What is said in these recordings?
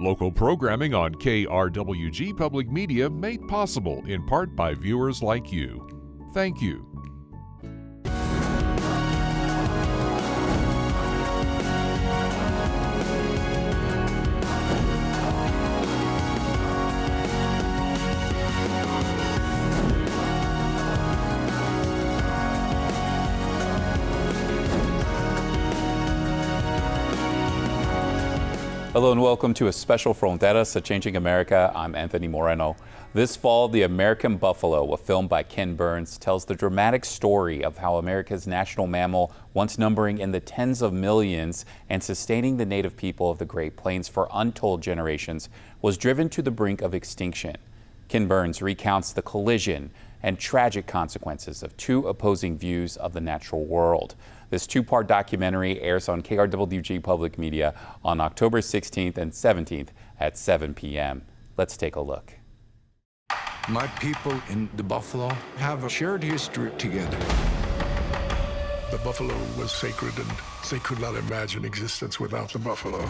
Local programming on KRWG Public Media made possible in part by viewers like you. Thank you. Hello and welcome to a special Fronteras A Changing America. I'm Anthony Moreno. This fall, The American Buffalo, a film by Ken Burns, tells the dramatic story of how America's national mammal, once numbering in the tens of millions and sustaining the native people of the Great Plains for untold generations, was driven to the brink of extinction. Ken Burns recounts the collision and tragic consequences of two opposing views of the natural world. This two-part documentary airs on KRWG Public Media on October 16th and 17th at 7 p.m. Let's take a look. My people in the buffalo have a shared history together. The buffalo was sacred, and they could not imagine existence without the buffalo.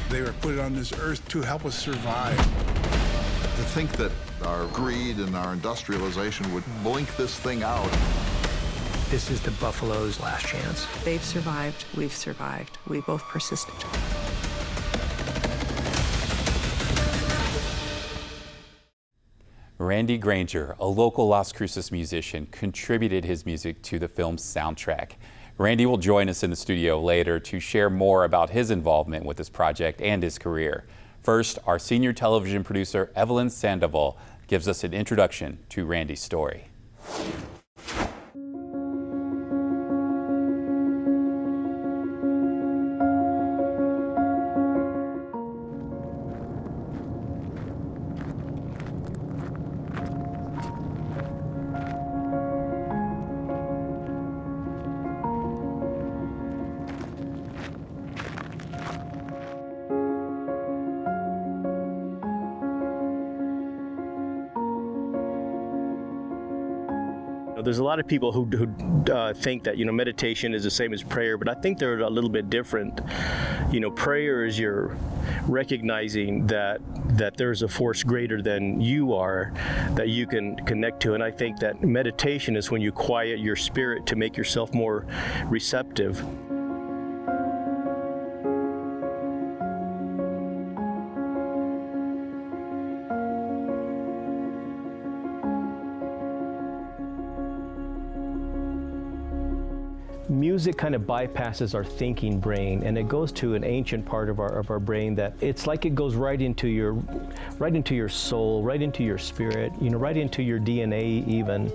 They were put on this earth to help us survive. To think that our greed and our industrialization would blink this thing out. This is the buffalo's last chance. They've survived, we've survived. We both persisted. Randy Granger, a local Las Cruces musician, contributed his music to the film's soundtrack. Randy will join us in the studio later to share more about his involvement with this project and his career. First, our senior television producer, Evelyn Sandoval, gives us an introduction to Randy's story. There's a lot of people who think that, meditation is the same as prayer, but I think they're a little bit different. Prayer is you're recognizing that there's a force greater than you are that you can connect to. And I think that meditation is when you quiet your spirit to make yourself more receptive. Music kind of bypasses our thinking brain, and it goes to an ancient part of our brain that it's like it goes right into your soul, right into your spirit, right into your DNA even.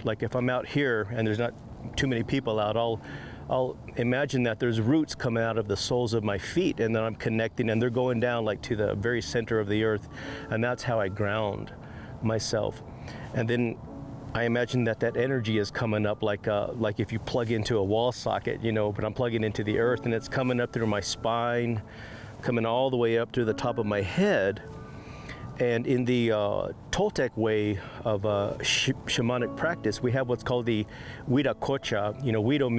Like if I'm out here and there's not too many people out, I'll imagine that there's roots coming out of the soles of my feet, and then I'm connecting, and they're going down like to the very center of the earth, and that's how I ground myself. And then I imagine that energy is coming up like if you plug into a wall socket, but I'm plugging into the earth, and it's coming up through my spine, coming all the way up to the top of my head. And in the Toltec way of shamanic practice, we have what's called the Huida Kocha. Huida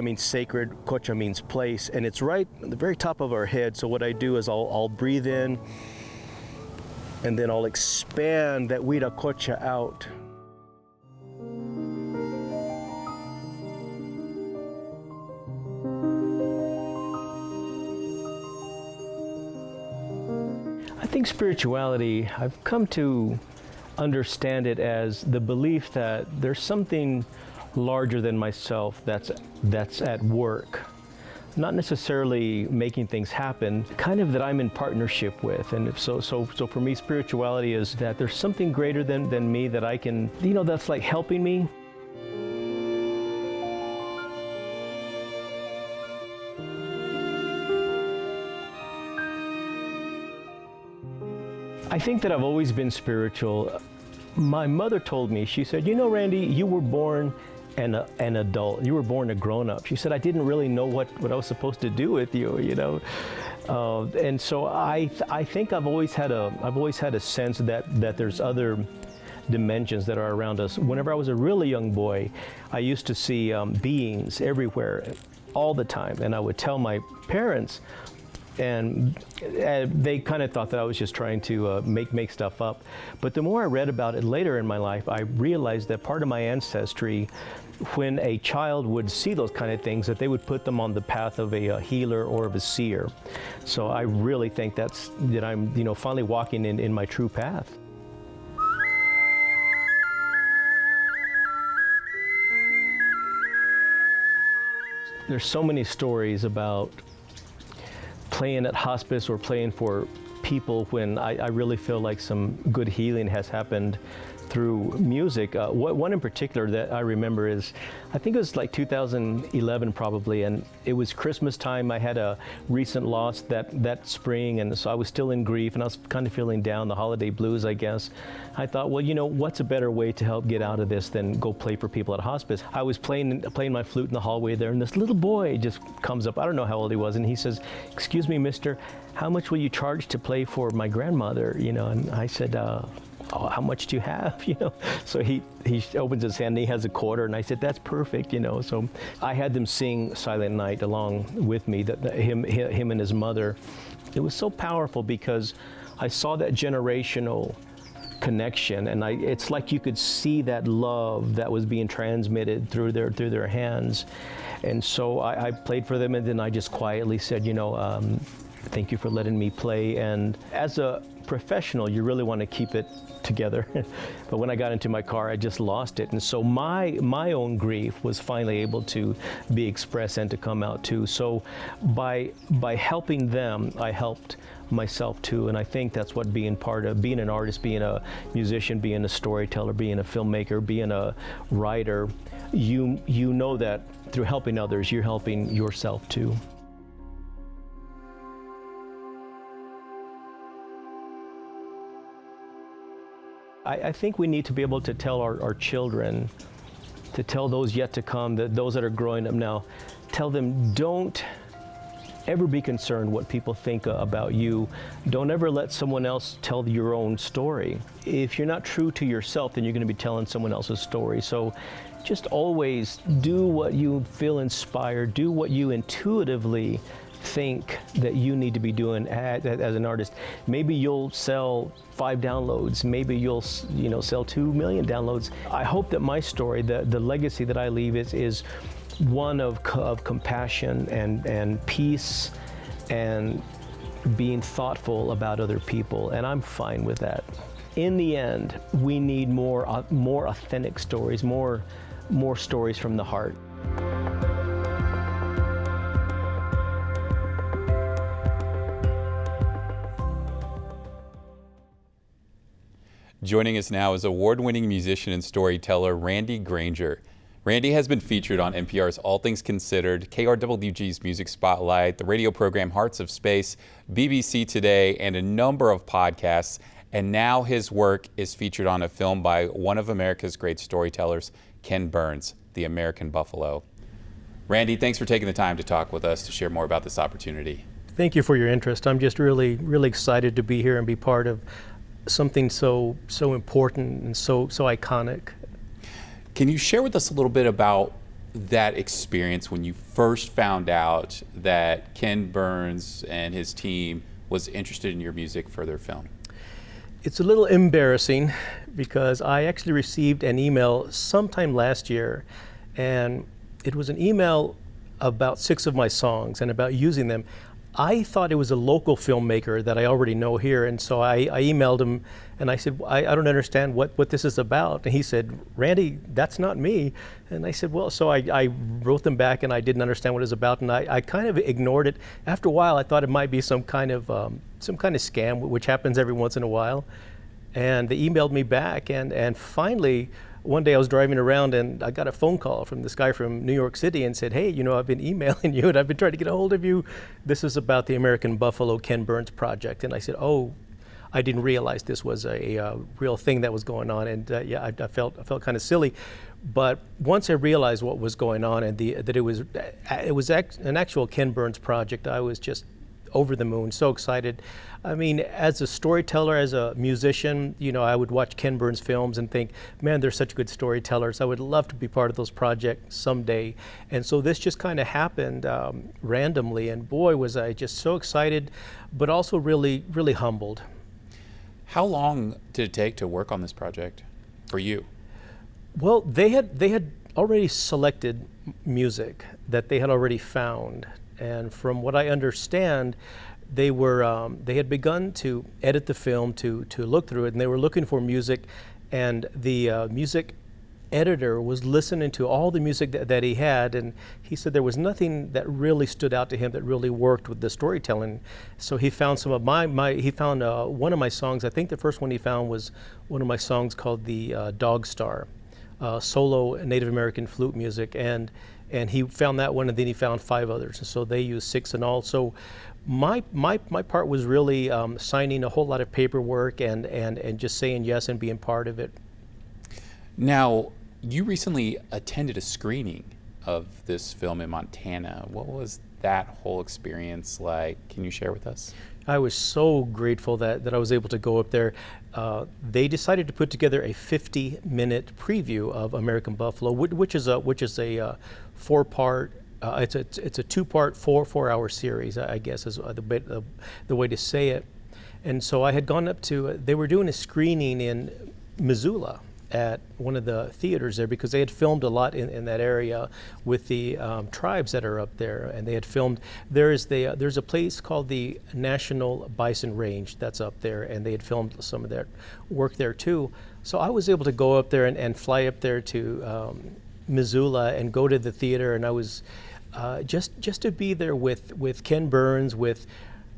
means sacred, Kocha means place, and it's right at the very top of our head. So what I do is I'll breathe in, and then I'll expand that Huida Kocha out. I think spirituality, I've come to understand it as the belief that there's something larger than myself that's at work. Not necessarily making things happen, kind of that I'm in partnership with. And so for me, spirituality is that there's something greater than me that I can, that's like helping me. I think that I've always been spiritual. My mother told me, she said, Randy, you were born an adult. You were born a grown-up. She said, I didn't really know what I was supposed to do with you, you know. And so I think I've always had a sense that there's other dimensions that are around us. Whenever I was a really young boy, I used to see beings everywhere, all the time, and I would tell my parents, and they kind of thought that I was just trying to make stuff up. But the more I read about it later in my life, I realized that part of my ancestry, when a child would see those kind of things, that they would put them on the path of a healer or of a seer. So I really think that I'm, you know, finally walking in my true path. There's so many stories about playing at hospice or playing for people when I really feel like some good healing has happened through music. One in particular that I remember is, I think it was like 2011 probably, and it was Christmas time. I had a recent loss that spring, and so I was still in grief, and I was kind of feeling down, the holiday blues, I guess. I thought, well, you know, what's a better way to help get out of this than go play for people at hospice? I was playing my flute in the hallway there, and this little boy just comes up. I don't know how old he was, and he says, "Excuse me, mister, how much will you charge to play for my grandmother?" You know, and I said, "Oh, how much do you have?" You know, so he opens his hand and he has a quarter, and I said, "That's perfect," you know. So I had them sing Silent Night along with me, him and his mother. It was so powerful because I saw that generational connection, and it's like you could see that love that was being transmitted through their hands. And so I played for them, and then I just quietly said, you know, thank you for letting me play. And as a professional, you really want to keep it together. But when I got into my car, I just lost it. And so my own grief was finally able to be expressed and to come out too. So by helping them, I helped myself too. And I think that's what being an artist, being a musician, being a storyteller, being a filmmaker, being a writer, you know that through helping others, you're helping yourself too. I think we need to be able to tell our children, to tell those yet to come, those that are growing up now, tell them, don't ever be concerned what people think about you. Don't ever let someone else tell your own story. If you're not true to yourself, then you're going to be telling someone else's story. So just always do what you feel inspired, do what you intuitively think that you need to be doing as an artist. Maybe you'll sell 5 downloads, maybe you'll sell 2 million downloads. I hope that my story, the legacy that I leave is one of compassion and peace and being thoughtful about other people, and I'm fine with that. In the end, we need more authentic stories, more stories from the heart. Joining us now is award-winning musician and storyteller Randy Granger. Randy has been featured on NPR's All Things Considered, KRWG's Music Spotlight, the radio program Hearts of Space, BBC Today, and a number of podcasts. And now his work is featured on a film by one of America's great storytellers, Ken Burns, The American Buffalo. Randy, thanks for taking the time to talk with us to share more about this opportunity. Thank you for your interest. I'm just really, really excited to be here and be part of something so important and so iconic. Can you share with us a little bit about that experience when you first found out that Ken Burns and his team was interested in your music for their film? It's a little embarrassing because I actually received an email sometime last year, and it was an email about 6 of my songs and about using them. I thought it was a local filmmaker that I already know here, and so I emailed him and I said, I don't understand what this is about. And he said, Randy, that's not me. And I said, well, so I wrote them back and I didn't understand what it was about, and I kind of ignored it. After a while, I thought it might be some kind of scam, which happens every once in a while. And they emailed me back, and finally, one day I was driving around and I got a phone call from this guy from New York City and said, hey, I've been emailing you and I've been trying to get a hold of you. This is about the American Buffalo Ken Burns project. And I said, oh, I didn't realize this was a real thing that was going on, and yeah, I felt kind of silly. But once I realized what was going on and that it was an actual Ken Burns project, I was just over the moon, so excited. I mean, as a storyteller, as a musician, you know, I would watch Ken Burns films and think, man, they're such good storytellers. I would love to be part of those projects someday. And so this just kind of happened randomly, and boy, was I just so excited, but also really, really humbled. How long did it take to work on this project for you? Well, they had already selected music that they had already found, and from what I understand, they had begun to edit the film to look through it, and they were looking for music, and the music editor was listening to all the music that he had, and he said there was nothing that really stood out to him that really worked with the storytelling. So he found some of he found one of my songs. I think the first one he found was one of my songs called the Dog Star, solo Native American flute music, and he found that one, and then he found 5 others, and so they used 6 in all. So my part was really signing a whole lot of paperwork and just saying yes and being part of it. Now, you recently attended a screening of this film in Montana. What was that whole experience like? Can you share with us? I was so grateful that I was able to go up there. They decided to put together a 50-minute preview of American Buffalo, which is a 4-part. It's a 2-part, 4-hour series, I guess is the way to say it. And so I had gone up to. They were doing a screening in Missoula at one of the theaters there, because they had filmed a lot in that area with the tribes that are up there, and they had filmed. There's a place called the National Bison Range that's up there, and they had filmed some of their work there too. So I was able to go up there and fly up there to Missoula and go to the theater, and I was just to be there with Ken Burns, with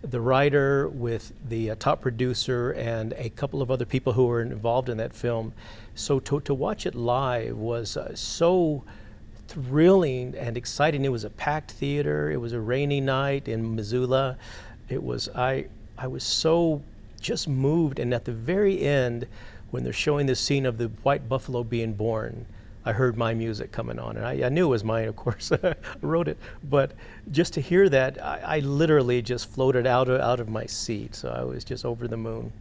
the writer, with the top producer, and a couple of other people who were involved in that film. So to watch it live was so thrilling and exciting. It was a packed theater. It was a rainy night in Missoula. It was I was so just moved. And at the very end, when they're showing the scene of the white buffalo being born, I heard my music coming on, and I knew it was mine, of course. I wrote it, but just to hear that, I literally just floated out of my seat. So I was just over the moon.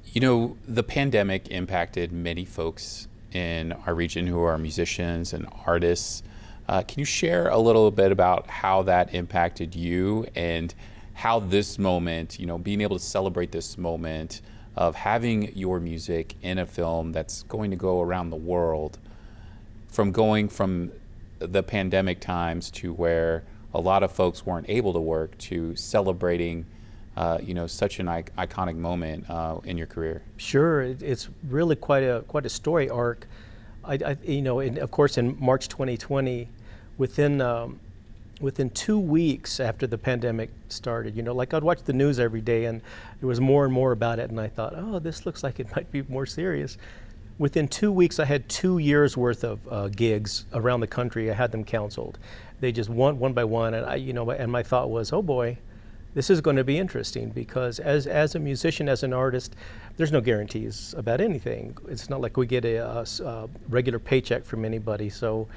You know, the pandemic impacted many folks in our region who are musicians and artists. Can you share a little bit about how that impacted you and how this moment, you know, being able to celebrate this moment of having your music in a film that's going to go around the world, from going from the pandemic times to where a lot of folks weren't able to work, to celebrating such an iconic moment in your career? Sure, it's really quite a story arc. And of course, in March 2020, within 2 weeks after the pandemic started, like I'd watch the news every day, and there was more and more about it, and I thought, oh, this looks like it might be more serious. Within 2 weeks, I had 2 years worth of gigs around the country. I had them canceled. They just one by one, and and my thought was, oh boy, this is going to be interesting, because as a musician, as an artist, there's no guarantees about anything. It's not like we get a regular paycheck from anybody. So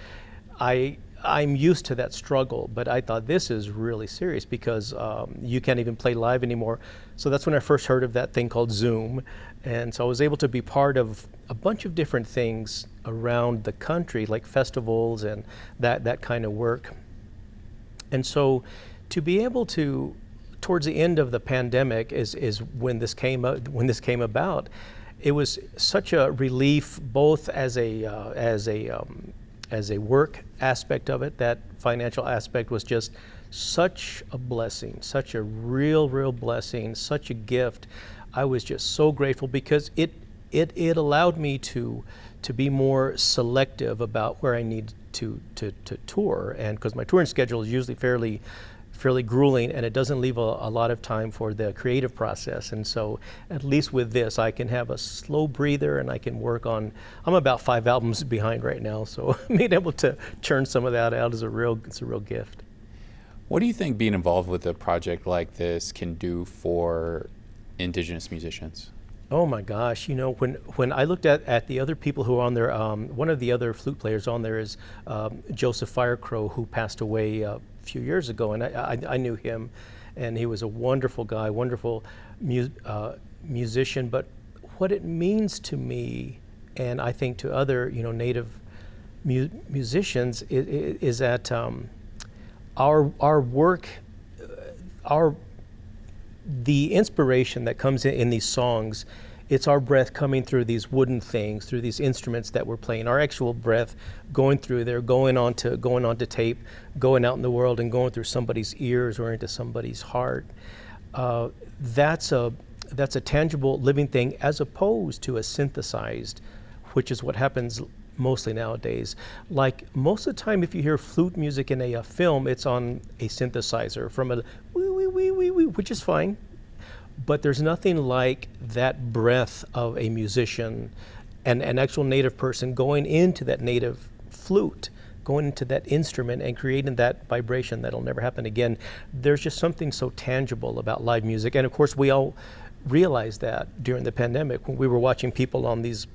I'm used to that struggle, but I thought this is really serious, because you can't even play live anymore. So that's when I first heard of that thing called Zoom. And so I was able to be part of a bunch of different things around the country, like festivals and that kind of work. And so to be able to, towards the end of the pandemic is when this came about. It was such a relief, both as a work aspect of it. That financial aspect was just such a blessing, such a real blessing, such a gift. I was just so grateful, because it allowed me to be more selective about where I need to tour, and because my touring schedule is usually fairly grueling, and it doesn't leave a lot of time for the creative process. And so at least with this, I can have a slow breather, and I can work on, I'm about 5 albums behind right now, so being able to churn some of that out is it's a real gift. What do you think being involved with a project like this can do for Indigenous musicians? Oh my gosh, when I looked at the other people who are on there, one of the other flute players on there is Joseph Firecrow, who passed away a few years ago, and I knew him, and he was a wonderful guy, wonderful musician. But what it means to me, and I think to other Native musicians, is that our work, the inspiration that comes in these songs, it's our breath coming through these wooden things, through these instruments that we're playing, our actual breath going through there, going onto tape, going out in the world and going through somebody's ears or into somebody's heart. That's a tangible living thing, as opposed to a synthesized, which is what happens mostly nowadays. Like most of the time, if you hear flute music in a film, it's on a synthesizer from a wee, which is fine. But there's nothing like that breath of a musician and an actual native person going into that native flute, going into that instrument and creating that vibration that'll never happen again. There's just something so tangible about live music. And of course, we all realized that during the pandemic when we were watching people on these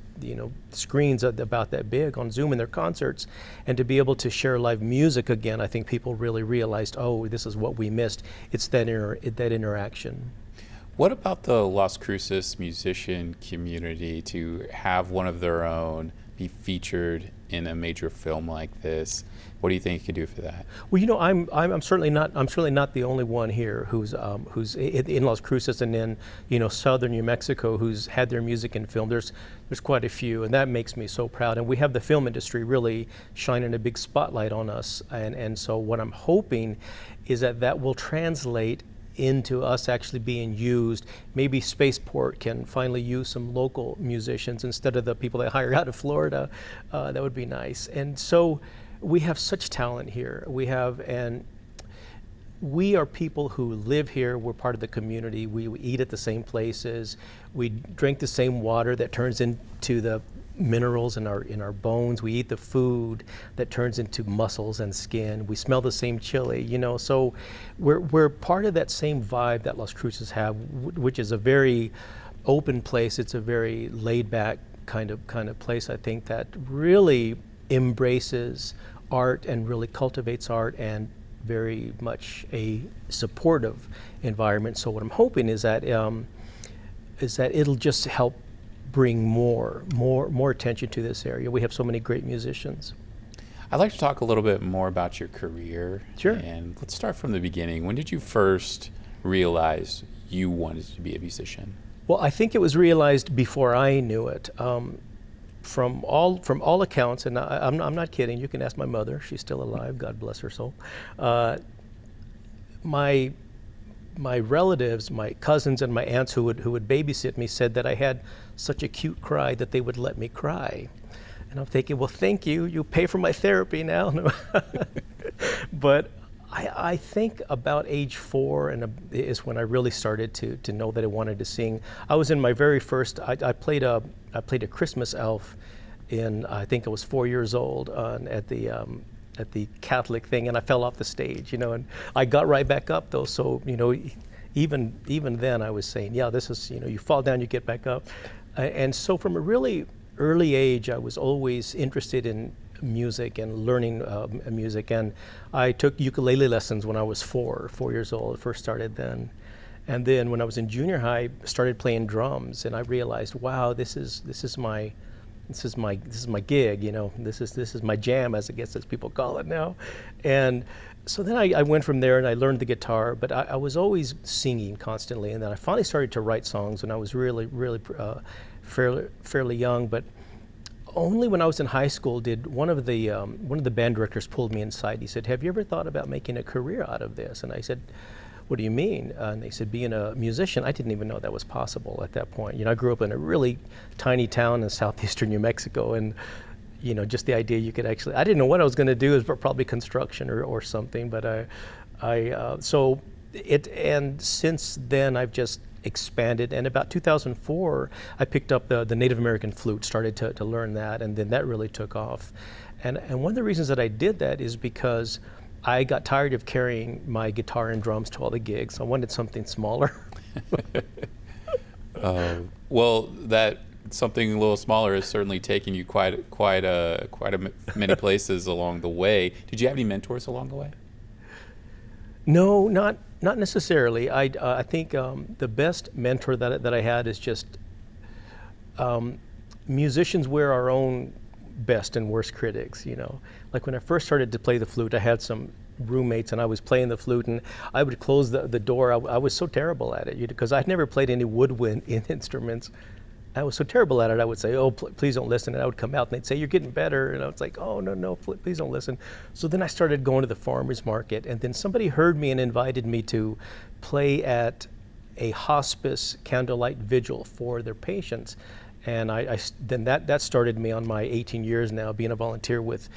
screens about that big on Zoom in their concerts, and to be able to share live music again, I think people really realized, oh, this is what we missed. It's that interaction. What about the Las Cruces musician community to have one of their own be featured in a major film like this? What do you think you could do for that? Well, I'm certainly not the only one here who's in Las Cruces and in southern New Mexico who's had their music in film. There's quite a few, and that makes me so proud. And we have the film industry really shining a big spotlight on us. And so what I'm hoping is that will translate into us actually being used. Maybe Spaceport can finally use some local musicians instead of the people they hire out of Florida. That would be nice. And so we have such talent here. We are people who live here. We're part of the community. We eat at the same places. We drink the same water that turns into the minerals in our bones. We eat the food that turns into muscles and skin. We smell the same chili, so we're part of that same vibe that Las Cruces have, which is a very open place. It's a very laid back kind of place, I think, that really embraces art and really cultivates art, and very much a supportive environment. So what I'm hoping is that it'll just help bring more attention to this area. We have so many great musicians. I'd like to talk a little bit more about your career. Sure. And let's start from the beginning. When did you first realize you wanted to be a musician? Well, I think it was realized before I knew it. From all accounts, and I'm not kidding. You can ask my mother; she's still alive. God bless her soul. My relatives, my cousins, and my aunts who would babysit me said that I had such a cute cry that they would let me cry. And I'm thinking, well, thank you. You pay for my therapy now. But I think about age 4 is when I really started to know that I wanted to sing. I was in my very first. I played a Christmas elf in, I think I was 4 years old at the Catholic thing, and I fell off the stage, and I got right back up though. So even then I was saying, yeah, this is, you fall down, you get back up. And so from a really early age, I was always interested in music and learning music. And I took ukulele lessons when I was 4 years old. I first started then. And then when I was in junior high, I started playing drums, and I realized, wow, this is my gig, this is my jam, as people call it now. And so then I went from there and I learned the guitar, but I was always singing constantly. And then I finally started to write songs when I was really fairly young. But only when I was in high school did one of the band directors pulled me inside. He said, "Have you ever thought about making a career out of this?" And I said, "What do you mean?" And they said, "Being a musician." I didn't even know that was possible at that point. I grew up in a really tiny town in southeastern New Mexico, and just the idea you could actually, I didn't know what I was going to do, is probably construction or something. But and since then I've just expanded. And about 2004, I picked up the Native American flute, started to learn that, and then that really took off. And one of the reasons that I did that is because I got tired of carrying my guitar and drums to all the gigs. I wanted something smaller. Well, that something a little smaller is certainly taking you quite many places along the way. Did you have any mentors along the way? No, not necessarily. I think the best mentor that I had is just musicians wear our own best and worst critics. You know, like when I first started to play the flute, I had some roommates and I was playing the flute and I would close the door. I was so terrible at it because I'd never played any woodwind instruments. I was so terrible at it. I would say, "Oh, please don't listen," and I would come out and they'd say, "You're getting better," and I was like, "Oh, no, please don't listen." So then I started going to the farmers market, and then somebody heard me and invited me to play at a hospice candlelight vigil for their patients, and then that started me on my 18 years now being a volunteer with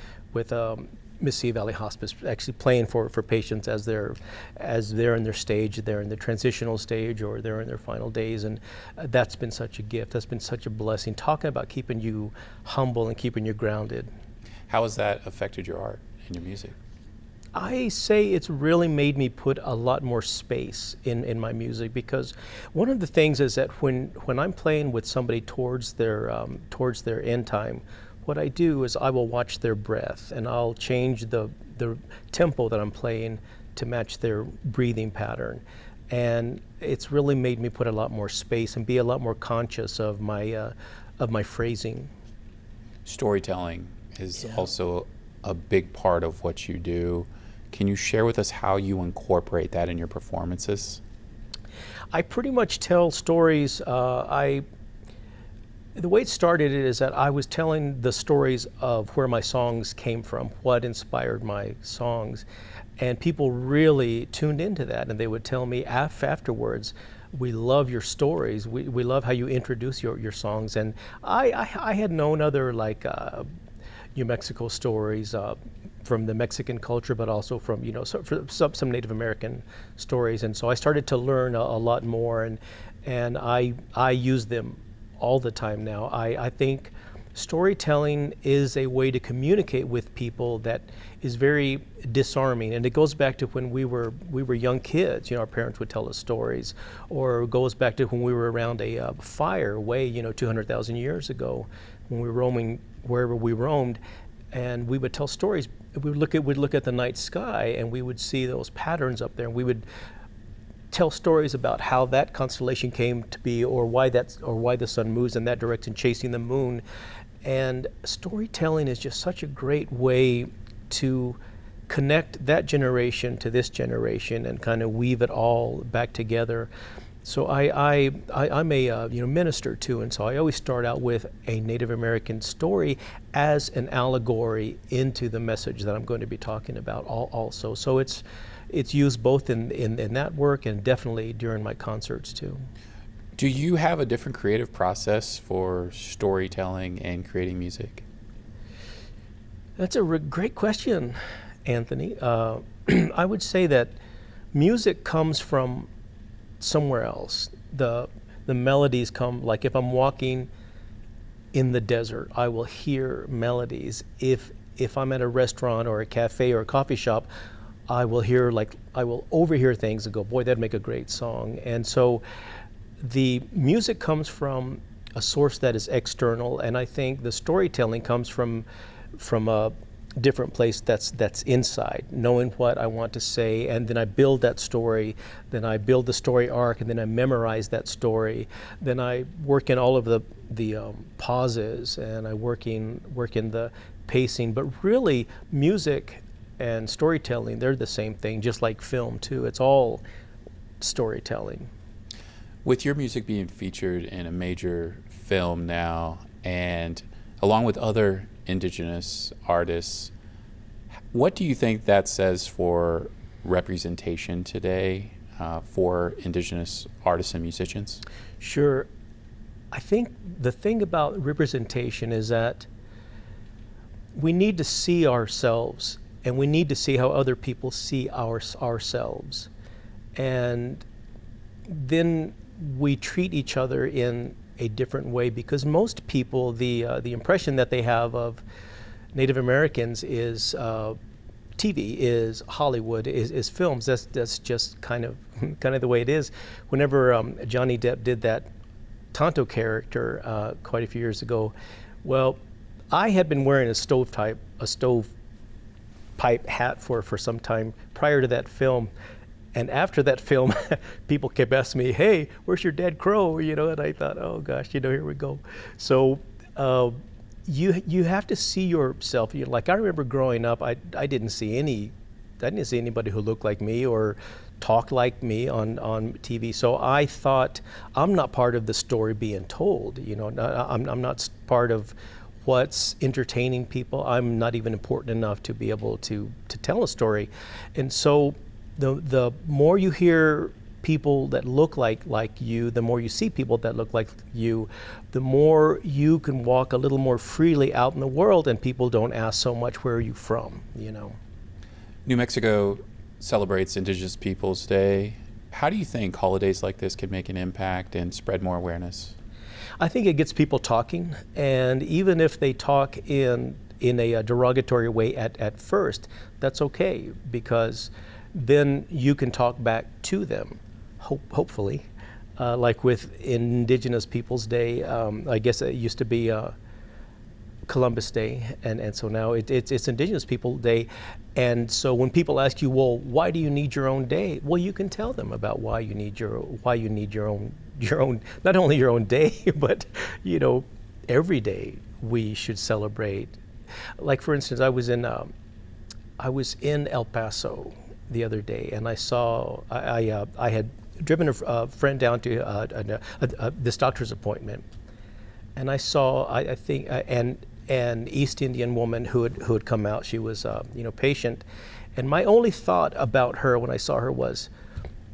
Mississippi Valley Hospice, actually playing for patients as they're in their stage, they're in the transitional stage, or they're in their final days, and that's been such a gift. That's been such a blessing. Talking about keeping you humble and keeping you grounded. How has that affected your art and your music? I say it's really made me put a lot more space in my music, because one of the things is that when I'm playing with somebody towards their end time, what I do is I will watch their breath and I'll change the tempo that I'm playing to match their breathing pattern. And it's really made me put a lot more space and be a lot more conscious of my phrasing. Storytelling is also a big part of what you do. Can you share with us how you incorporate that in your performances? I pretty much tell stories. The way it started is that I was telling the stories of where my songs came from, what inspired my songs, and people really tuned into that, and they would tell me afterwards, "We love your stories. We love how you introduce your songs." And I had known other New Mexico stories from the Mexican culture, but also from some Native American stories, and so I started to learn a lot more, and I use them all the time now. I think storytelling is a way to communicate with people that is very disarming, and it goes back to when we were young kids. Our parents would tell us stories, or it goes back to when we were around a fire way 200,000 years ago, when we were roaming wherever we roamed, and we would tell stories. We'd look at the night sky and we would see those patterns up there, and we would tell stories about how that constellation came to be, or why the sun moves in that direction, chasing the moon. And storytelling is just such a great way to connect that generation to this generation and kind of weave it all back together. So I'm a minister too, and so I always start out with a Native American story as an allegory into the message that I'm going to be talking about also. So it's used both in that work and definitely during my concerts too. Do you have a different creative process for storytelling and creating music? That's a great question, Anthony. I would say that music comes from somewhere else. The melodies come, like if I'm walking in the desert, I will hear melodies. If I'm at a restaurant or a cafe or a coffee shop, I will overhear things and go, boy, that'd make a great song. And so the music comes from a source that is external, and I think the storytelling comes from a different place that's inside, knowing what I want to say, and then I build that story, then I build the story arc, and then I memorize that story. Then I work in all of the pauses, and I work in the pacing. But really, music and storytelling, they're the same thing, just like film too. It's all storytelling. With your music being featured in a major film now, and along with other Indigenous artists, what do you think that says for representation today for Indigenous artists and musicians? Sure. I think the thing about representation is that we need to see ourselves, and we need to see how other people see ourselves. And then we treat each other in a different way, because most people, the impression that they have of Native Americans is TV, is Hollywood, is films. That's just kind of the way it is. Whenever Johnny Depp did that Tonto character quite a few years ago. Well, I had been wearing a stovepipe hat for some time prior to that film. And after that film, people kept asking me, "Hey, where's your dead crow?" You know, and I thought, "Oh gosh, here we go." So you have to see yourself. Like I remember growing up, I didn't see anybody who looked like me or talked like me on TV. So I thought, I'm not part of the story being told. I'm not part of what's entertaining people. I'm not even important enough to be able to tell a story. And so the more you hear people that look like you, the more you see people that look like you, the more you can walk a little more freely out in the world, and people don't ask so much, "Where are you from?" New Mexico celebrates Indigenous Peoples Day. How do you think holidays like this can make an impact and spread more awareness? I think it gets people talking, and even if they talk in a derogatory way at first, that's okay, because then you can talk back to them, hopefully. Like with Indigenous Peoples Day, I guess it used to be Columbus Day, and so now it's Indigenous People Day. And so when people ask you, "Well, why do you need your own day?" Well, you can tell them about why you need your own not only your own day, but every day we should celebrate. Like for instance, I was in El Paso the other day, and I saw I had driven a friend down to this doctor's appointment, and I saw I think an East Indian woman who had come out. She was patient, and my only thought about her when I saw her was,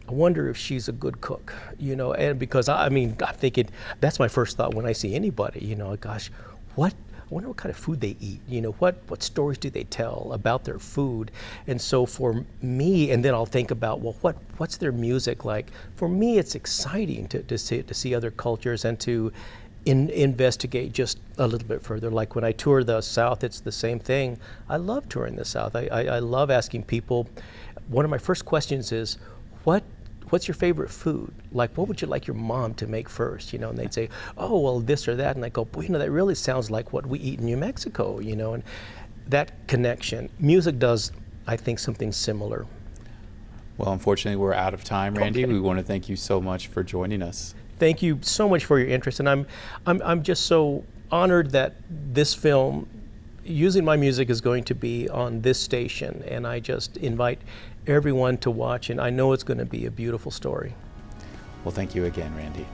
I wonder if she's a good cook, and because I'm thinking, that's my first thought when I see anybody, gosh, I wonder what kind of food they eat, what stories do they tell about their food? And so for me, and then I'll think about, well, what's their music like? For me, it's exciting to see other cultures and to investigate just a little bit further. Like when I tour the South, it's the same thing. I love touring the South. I love asking people. One of my first questions is, what's your favorite food? Like, what would you like your mom to make first? And they'd say, "Oh, well, this or that." And I go, "Boy, that really sounds like what we eat in New Mexico, And that connection, music does, I think, something similar. Well, unfortunately, we're out of time, Randy. Okay. We want to thank you so much for joining us. Thank you so much for your interest, and I'm just so honored that this film, using my music, is going to be on this station, and I just invite everyone to watch, and I know it's going to be a beautiful story. Well, thank you again, Randy.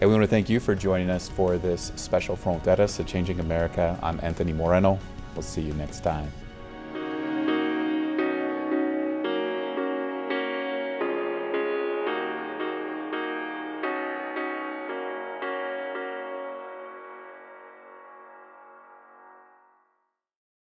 And we want to thank you for joining us for this special Fronteras A Changing America. I'm Anthony Moreno. We'll see you next time.